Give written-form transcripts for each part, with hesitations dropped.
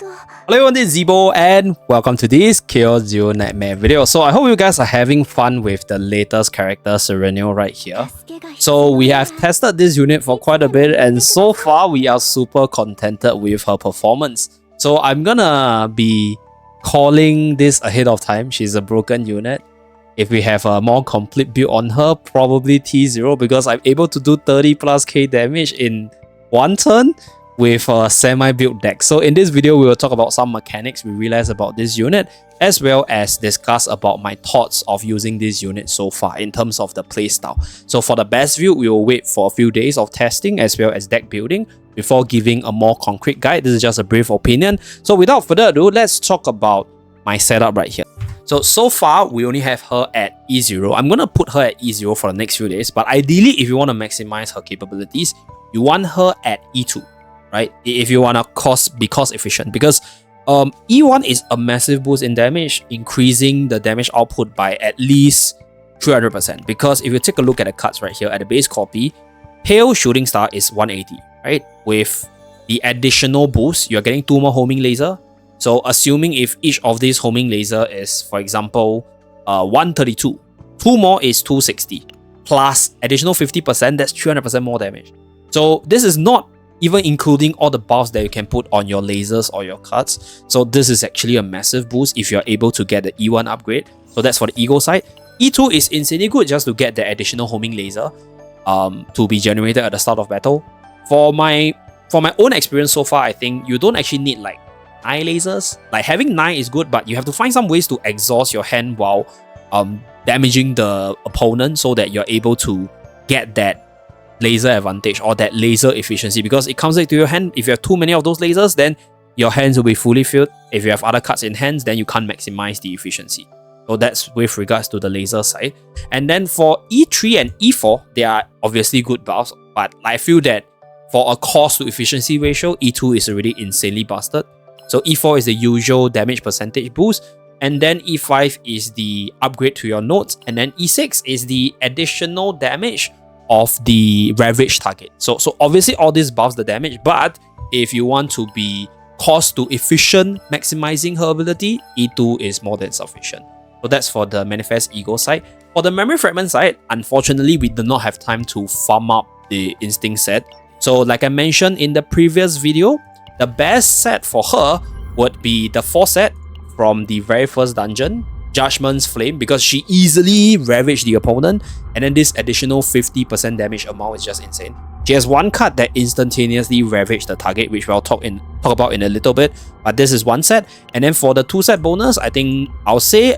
Hello everyone, this is Zeeebo and welcome to this Kill Zero Nightmare video. So I hope you guys are having fun with the latest character Serenial right here. So we have tested this unit for quite a bit and so far we are super contented with her performance. So I'm gonna be calling this ahead of time. She's a broken unit. If we have a more complete build on her, probably T0 because I'm able to do 30 plus K damage in one turn with a semi-built deck. So in this video, we will talk about some mechanics we realized about this unit, as well as discuss about my thoughts of using this unit so far in terms of the playstyle. So for the best view, we will wait for a few days of testing as well as deck building before giving a more concrete guide. This is just a brief opinion. So without further ado, let's talk about my setup right here. So far, we only have her at E0. I'm going to put her at E0 for the next few days, but ideally, if you want to maximize her capabilities, you want her at E2. Right? If you want to be cost efficient, because E1 is a massive boost in damage, increasing the damage output by at least 300%. Because if you take a look at the cards right here at the base copy, Pale Shooting Star is 180, right? With the additional boost, you're getting 2 more homing laser. So assuming if each of these homing laser is, for example, 132, 2 more is 260, plus additional 50%, that's 300% more damage. So this is not even including all the buffs that you can put on your lasers or your cards. So this is actually a massive boost if you're able to get the E1 upgrade. So that's for the ego side. E2 is insanely good just to get the additional homing laser to be generated at the start of battle. For my own experience so far, I think you don't actually need like 9 lasers. Like having 9 is good, but you have to find some ways to exhaust your hand while damaging the opponent so that you're able to get that laser advantage or that laser efficiency, because it comes back to your hand. If you have too many of those lasers, then your hands will be fully filled. If you have other cards in hands, then you can't maximize the efficiency. So that's with regards to the laser side. And then for E3 and E4, they are obviously good buffs, but I feel that for a cost to efficiency ratio, E2 is already insanely busted. So E4 is the usual damage percentage boost, and then E5 is the upgrade to your nodes, and then E6 is the additional damage of the ravage target. So obviously all this buffs the damage, but if you want to be cost to efficient maximizing her ability, E2 is more than sufficient. So that's for the manifest ego side. For the memory fragment side, unfortunately we did not have time to farm up the instinct set. So like I mentioned in the previous video, the best set for her would be the 4 set from the very first dungeon, Judgment's Flame, because she easily ravaged the opponent, and then this additional 50% damage amount is just insane. She has 1 card that instantaneously ravaged the target, which we'll talk about in a little bit, but this is 1 set. And then for the 2 set bonus, I think I'll say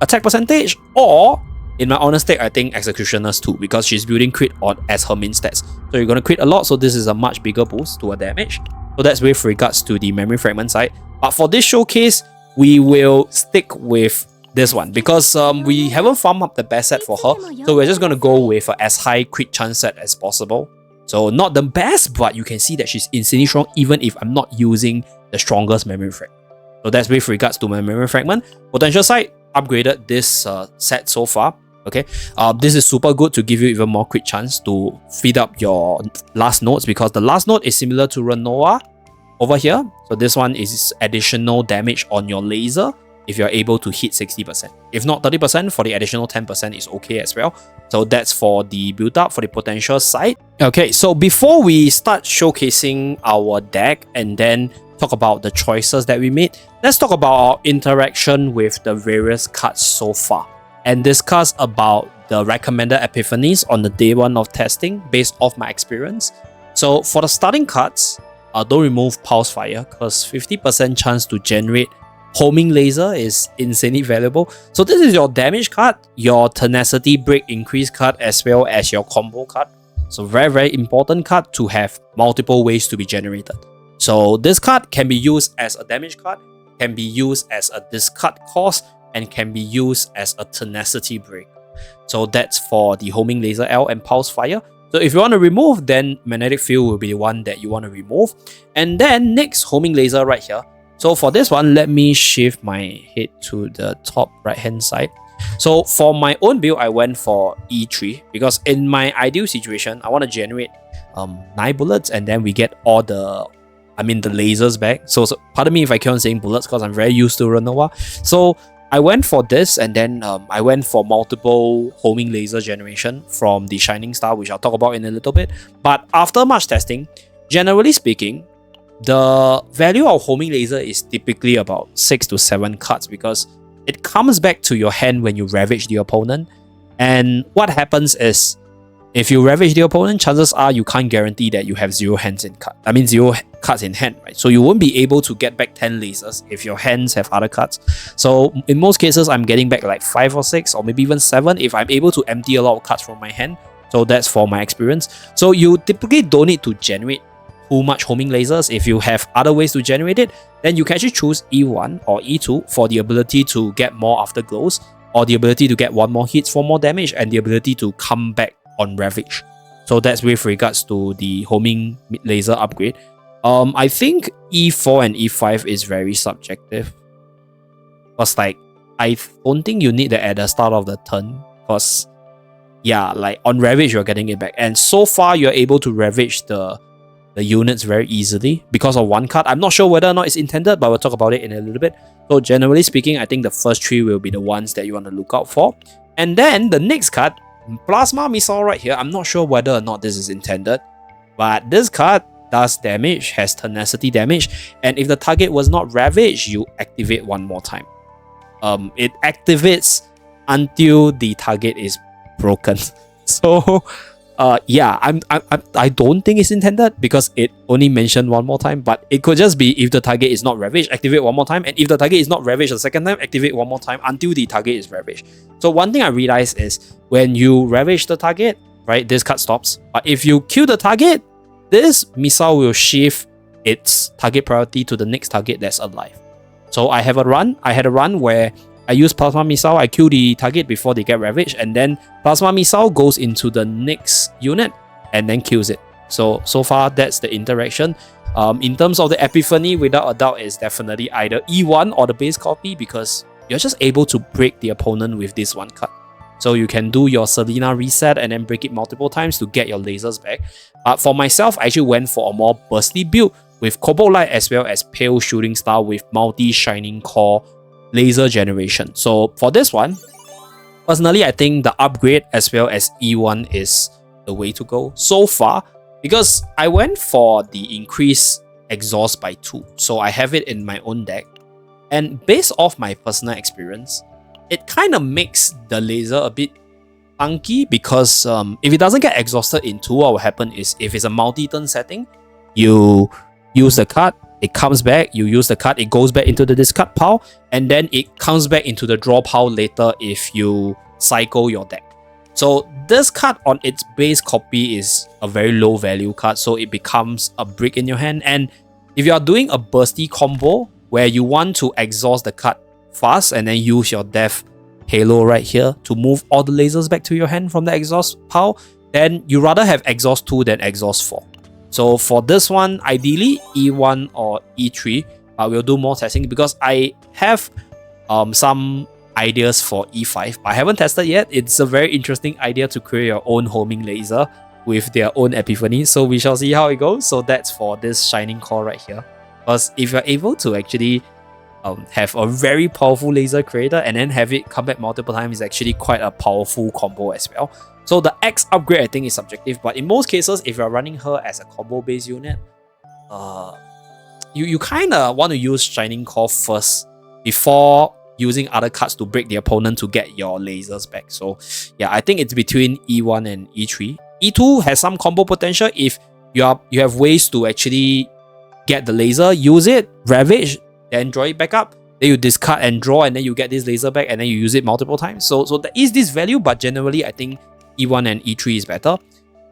attack percentage, or in my honest take, I think Executioner's 2, because she's building crit on as her main stats. So you're going to crit a lot, so this is a much bigger boost to her damage. So that's with regards to the memory fragment side. But for this showcase, we will stick with this one because we haven't farmed up the best set for her, so we're just going to go with as high crit chance set as possible. So not the best, but you can see that she's insanely strong even if I'm not using the strongest memory fragment. So that's with regards to my memory fragment. Potential side, upgraded this set so far. Okay, this is super good to give you even more crit chance to feed up your last nodes, because the last node is similar to Renoa over here. So this one is additional damage on your laser if you're able to hit 60%. If not 30%, for the additional 10% is okay as well. So that's for the build up for the potential side. Okay, so before we start showcasing our deck and then talk about the choices that we made, let's talk about our interaction with the various cards so far and discuss about the recommended epiphanies on the day 1 of testing based off my experience. So for the starting cards, don't remove Pulse Fire, because 50% chance to generate homing laser is insanely valuable. So this is your damage card, your tenacity break increase card, as well as your combo card. So very important card to have multiple ways to be generated. So this card can be used as a damage card, can be used as a discard cost, and can be used as a tenacity break. So that's for the homing laser L and Pulse Fire. So if you want to remove, then magnetic field will be the one that you want to remove. And then next, homing laser right here. So for this one, let me shift my head to the top right hand side. So for my own build, I went for E3 because in my ideal situation, I want to generate 9 bullets and then we get all the I mean the lasers back. So pardon me if I keep on saying bullets because I'm very used to Renoa. So I went for this, and then I went for multiple homing laser generation from the Shining Star, which I'll talk about in a little bit. But after much testing, generally speaking, the value of homing laser is typically about 6 to 7 cards because it comes back to your hand when you ravage the opponent. And what happens is, if you ravage the opponent, chances are you can't guarantee that you have 0 cards in hand, right? So you won't be able to get back 10 lasers if your hands have other cards. So in most cases, I'm getting back like 5 or 6 or maybe even 7 if I'm able to empty a lot of cards from my hand. So that's for my experience. So you typically don't need to generate too much homing lasers. If you have other ways to generate it, then you can actually choose E1 or E2 for the ability to get more afterglows, or the ability to get 1 more hits for more damage, and the ability to come back on ravage. So that's with regards to the homing laser upgrade. I think E4 and E5 is very subjective. Because like, I don't think you need that at the start of the turn. Because yeah, like on ravage you're getting it back. And so far you're able to ravage the units very easily because of 1 card. I'm not sure whether or not it's intended, but we'll talk about it in a little bit. So generally speaking, I think the first 3 will be the ones that you want to look out for. And then the next card, Plasma Missile right here, I'm not sure whether or not this is intended, but this card does damage, has tenacity damage, and if the target was not ravaged, you activate 1 more time. It activates until the target is broken. So yeah, I don't think it's intended because it only mentioned 1 more time, but it could just be if the target is not ravaged, activate 1 more time, and if the target is not ravaged the second time, activate 1 more time until the target is ravaged. So one thing I realized is when you ravage the target, right, this card stops. But if you kill the target, this missile will shift its target priority to the next target that's alive. So I had a run where I use Plasma Missile, I kill the target before they get ravaged, and then Plasma Missile goes into the next unit and then kills it. So far, that's the interaction. In terms of the Epiphany, without a doubt, it's definitely either E1 or the base copy because you're just able to break the opponent with this 1 card. So you can do your Selena reset and then break it multiple times to get your lasers back. But for myself, I actually went for a more bursty build with Cobalt Light as well as Pale Shooting Star with multi-shining core laser generation. So for this one, personally, I think the upgrade as well as E1 is the way to go so far because I went for the increased exhaust by 2. So I have it in my own deck. And based off my personal experience, it kind of makes the laser a bit funky because if it doesn't get exhausted in 2, what will happen is if it's a multi-turn setting, you use the card, it comes back, you use the card, it goes back into the discard pile, and then it comes back into the draw pile later if you cycle your deck. So this card on its base copy is a very low value card, so it becomes a brick in your hand. And if you are doing a bursty combo where you want to exhaust the card fast and then use your death halo right here to move all the lasers back to your hand from the exhaust pile, then you rather have exhaust 2 than exhaust 4. So for this one, ideally E1 or E3, we'll do more testing because I have some ideas for E5, but I haven't tested yet. It's a very interesting idea to create your own homing laser with their own Epiphany, so we shall see how it goes. So that's for this Shining Core right here. Because if you're able to actually have a very powerful laser creator and then have it come back multiple times, is actually quite a powerful combo as well. So the X upgrade I think is subjective, but in most cases, if you're running her as a combo based unit, you kind of want to use Shining Core first before using other cards to break the opponent to get your lasers back. So yeah, I think it's between E1 and E3. E2 has some combo potential if you have ways to actually get the laser, use it, ravage, then draw it back up. Then you discard and draw, and then you get this laser back, and then you use it multiple times. So there is this value, but generally I think E1 and E3 is better.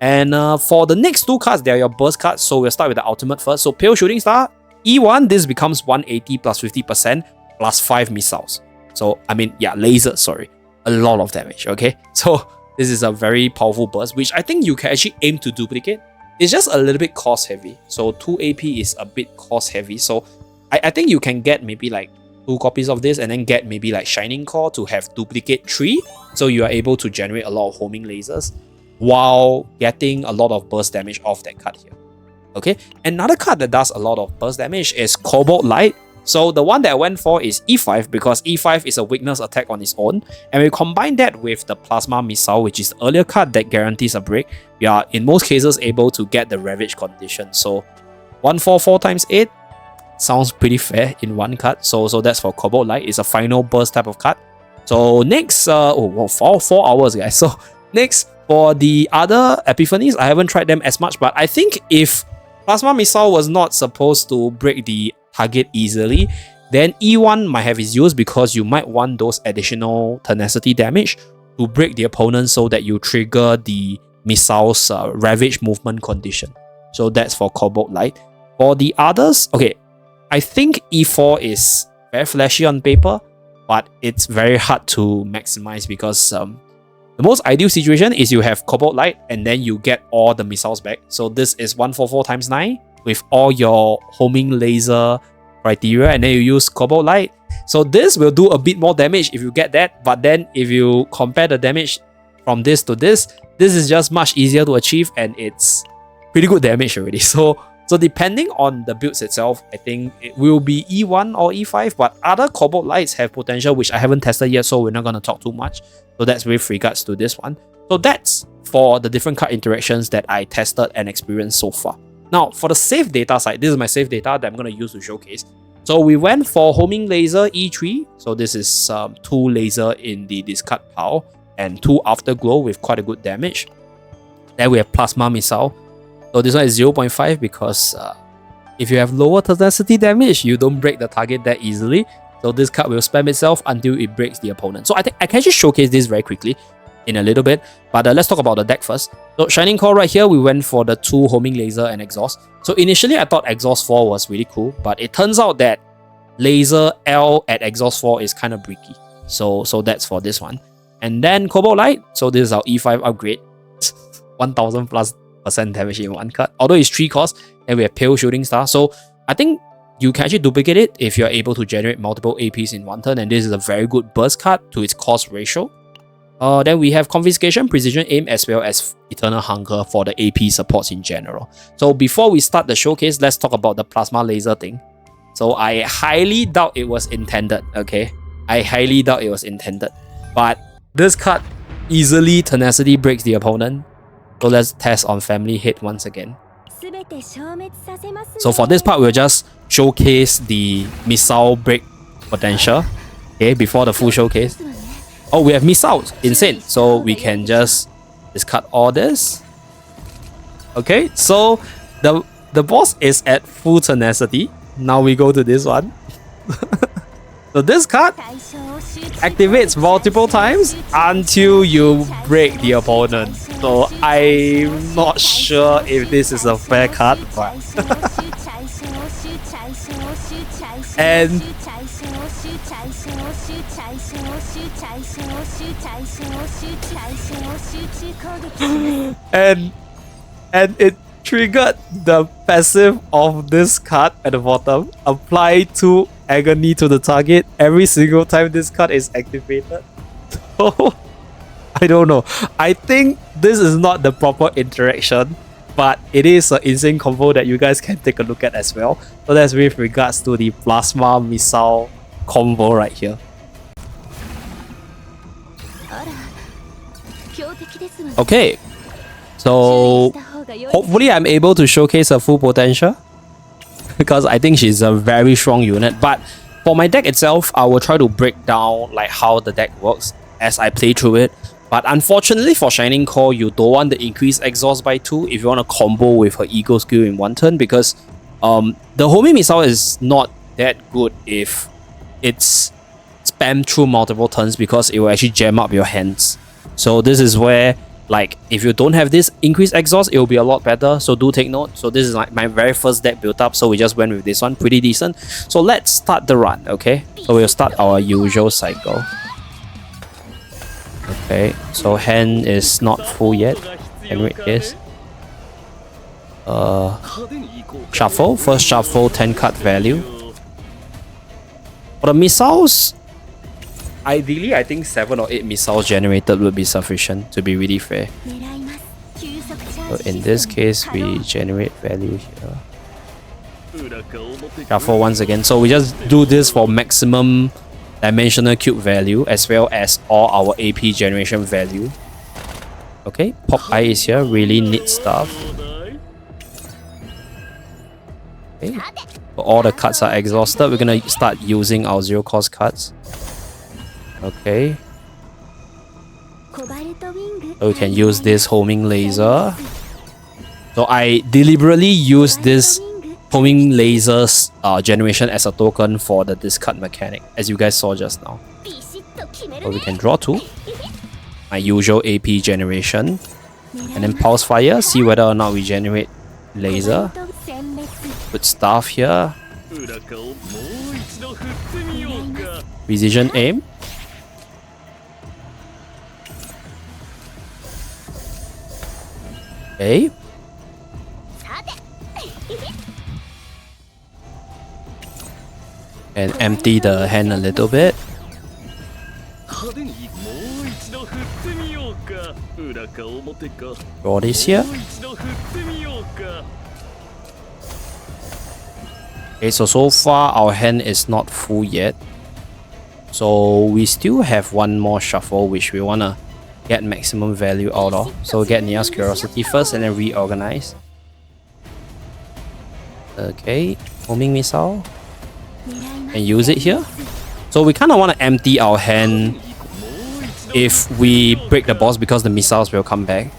And for the next 2 cards, they are your burst cards. So we'll start with the ultimate first. So Pale Shooting Star, E1, this becomes 180 plus 50% plus 5 missiles. So I mean, yeah, lasers, sorry. A lot of damage, okay? So this is a very powerful burst, which I think you can actually aim to duplicate. It's just a little bit cost heavy. So 2 AP is a bit cost heavy. So I think you can get maybe like 2 copies of this and then get maybe like Shining Core to have duplicate 3. So you are able to generate a lot of homing lasers while getting a lot of burst damage off that card here. Okay, another card that does a lot of burst damage is Cobalt Light. So the one that I went for is E5 because E5 is a weakness attack on its own, and we combine that with the Plasma Missile, which is the earlier card that guarantees a break. We are in most cases able to get the Ravage condition. So 144 times 8 sounds pretty fair in one card. So that's for Cobalt Light. It's a final burst type of card. So next, 4 hours guys. So next, for the other Epiphanies, I haven't tried them as much, but I think if Plasma Missile was not supposed to break the target easily, then E1 might have its use because you might want those additional tenacity damage to break the opponent so that you trigger the missile's Ravage movement condition. So that's for Cobalt Light. For the others, okay, I think E4 is very flashy on paper, but it's very hard to maximize because the most ideal situation is you have Cobalt Light and then you get all the missiles back. So this is 144 times 9 with all your homing laser criteria, and then you use Cobalt Light. So this will do a bit more damage if you get that, but then if you compare the damage from this to this is just much easier to achieve and it's pretty good damage already. So depending on the builds itself, I think it will be E1 or E5, but other Cobalt Lights have potential which I haven't tested yet, so we're not going to talk too much. So that's with regards to this one. So that's for the different card interactions that I tested and experienced so far. Now, for the save data side, this is my save data that I'm going to use to showcase. So we went for Homing Laser E3. So this is 2 laser in the discard pile and 2 Afterglow with quite a good damage. Then we have Plasma Missile. So this one is 0.5 because if you have lower tenacity damage, you don't break the target that easily. So this card will spam itself until it breaks the opponent. So I think I can just showcase this very quickly in a little bit. But let's talk about the deck first. So Shining Core right here, we went for the 2 Homing Laser and Exhaust. So initially I thought Exhaust 4 was really cool, but it turns out that Laser L at Exhaust 4 is kind of bricky. So that's for this one. And then Cobalt Light. So this is our E5 upgrade. 1000+ % damage in one card. Although it's 3 cost, and we have Pale Shooting Star. So I think you can actually duplicate it if you're able to generate multiple APs in one turn, and this is a very good burst card to its cost ratio. Then we have Confiscation, Precision Aim, as well as Eternal Hunger for the AP supports in general. So before we start the showcase, let's talk about the Plasma Laser thing. So I highly doubt it was intended, okay? I highly doubt it was intended. But this card easily tenacity breaks the opponent. So let's test on Family Hit once again. So for this part, we'll just showcase the missile break potential, okay, before the full showcase. Oh, we have missiles, insane. So we can just discard all this. Okay, so the boss is at full tenacity. Now we go to this one. So this card activates multiple times until you break the opponent. So I'm not sure if this is a fair card, but and it triggered the passive of this card at the bottom. Apply 2 agony to the target every single time this card is activated. So I don't know. I think this is not the proper interaction, but it is an insane combo that you guys can take a look at as well. So that's with regards to the Plasma Missile combo right here. Okay, so hopefully I'm able to showcase her full potential because I think she's a very strong unit. But for my deck itself, I will try to break down like how the deck works as I play through it. But unfortunately for Shining Core, you don't want the increased exhaust by 2 if you want to combo with her Ego skill in one turn, because the homing missile is not that good if it's spammed through multiple turns, because it will actually jam up your hands. So this is where, like, if you don't have this increased exhaust, it will be a lot better. So do take note. So this is like my very first deck built up. So we just went with this one, pretty decent. So let's start the run, okay? So we'll start our usual cycle. Okay, so hand is not full yet. Hand rate is. Shuffle. First shuffle, 10 card value. For the missiles, ideally, I think 7 or 8 missiles generated would be sufficient to be really fair. So in this case, we generate value here. Shuffle once again. So we just do this for maximum dimensional cube value as well as all our AP generation value. Okay, Pop Eye is here, really neat stuff. Okay, so all the cards are exhausted. We're gonna start using our zero cost cards. Okay. So we can use this homing laser. So I deliberately use this homing lasers generation as a token for the discard mechanic, as you guys saw just now. So we can draw 2. My usual AP generation. And then pulse fire, see whether or not we generate laser. Put staff here. Precision aim. Okay. And empty the hand a little bit. Draw this here. Okay, so far our hand is not full yet. So we still have one more shuffle which we wanna get maximum value out of. So get Nia's Curiosity first and then reorganize. Okay, homing missile. And use it here. So we kind of want to empty our hand if we break the boss because the missiles will come back.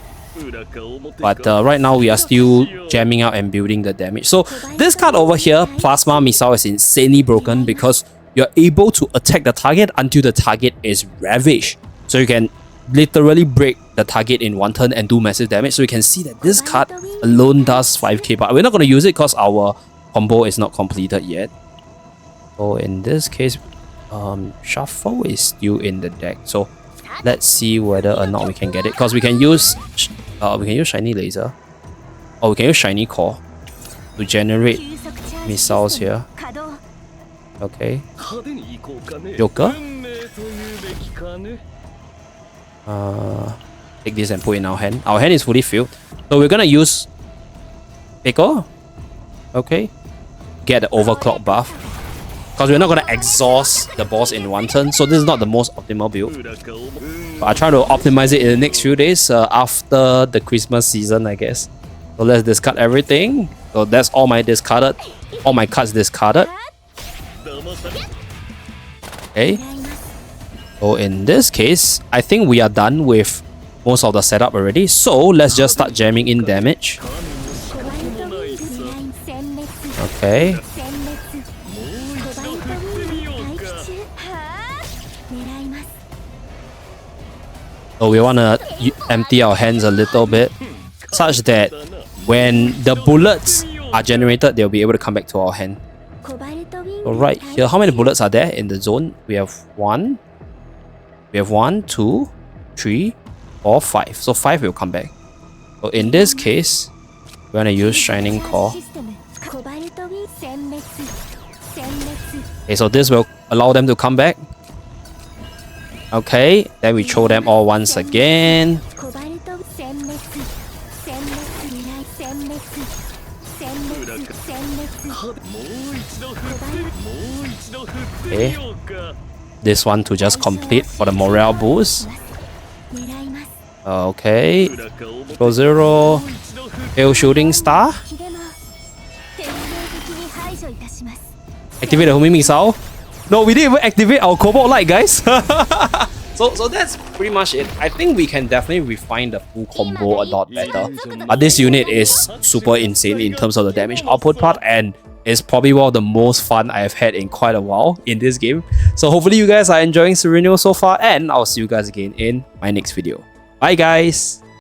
But right now we are still jamming out and building the damage. So this card over here, Plasma Missile, is insanely broken because you're able to attack the target until the target is ravaged. So you can literally break the target in one turn and do massive damage. So you can see that this card alone does 5k, but we're not going to use it because our combo is not completed yet. So in this case, shuffle is still in the deck. So let's see whether or not we can get it, because we can use shiny laser, or we can use shiny core to generate missiles here. Okay, Joker. Take this and put in our hand. Our hand is fully filled, so we're gonna use Pickle. Okay, get the overclock buff, because we're not gonna exhaust the boss in one turn. So this is not the most optimal build, but I try to optimize it in the next few days after the Christmas season, I guess. So let's discard everything. So that's all my discarded, all my cards discarded. Okay. So in this case, I think we are done with most of the setup already. So let's just start jamming in damage. Okay. So we want to empty our hands a little bit, such that when the bullets are generated, they'll be able to come back to our hand. So right here, how many bullets are there in the zone? We have 1. We have 1, 2, 3, 4, 5. So 5 will come back. So in this case, we're gonna use Shining Core. Okay, so this will allow them to come back. Okay, then we throw them all once again. Okay, this one to just complete for the morale boost. Okay, Pro Zero, Hail Shooting Star. Activate the homing missile. No, we didn't even activate our Cobalt Light, guys. So that's pretty much it. I think we can definitely refine the full combo a lot better. But this unit is super insane in terms of the damage output part, and it's probably one of the most fun I have had in quite a while in this game. So hopefully you guys are enjoying Serenial so far, and I'll see you guys again in my next video. Bye guys!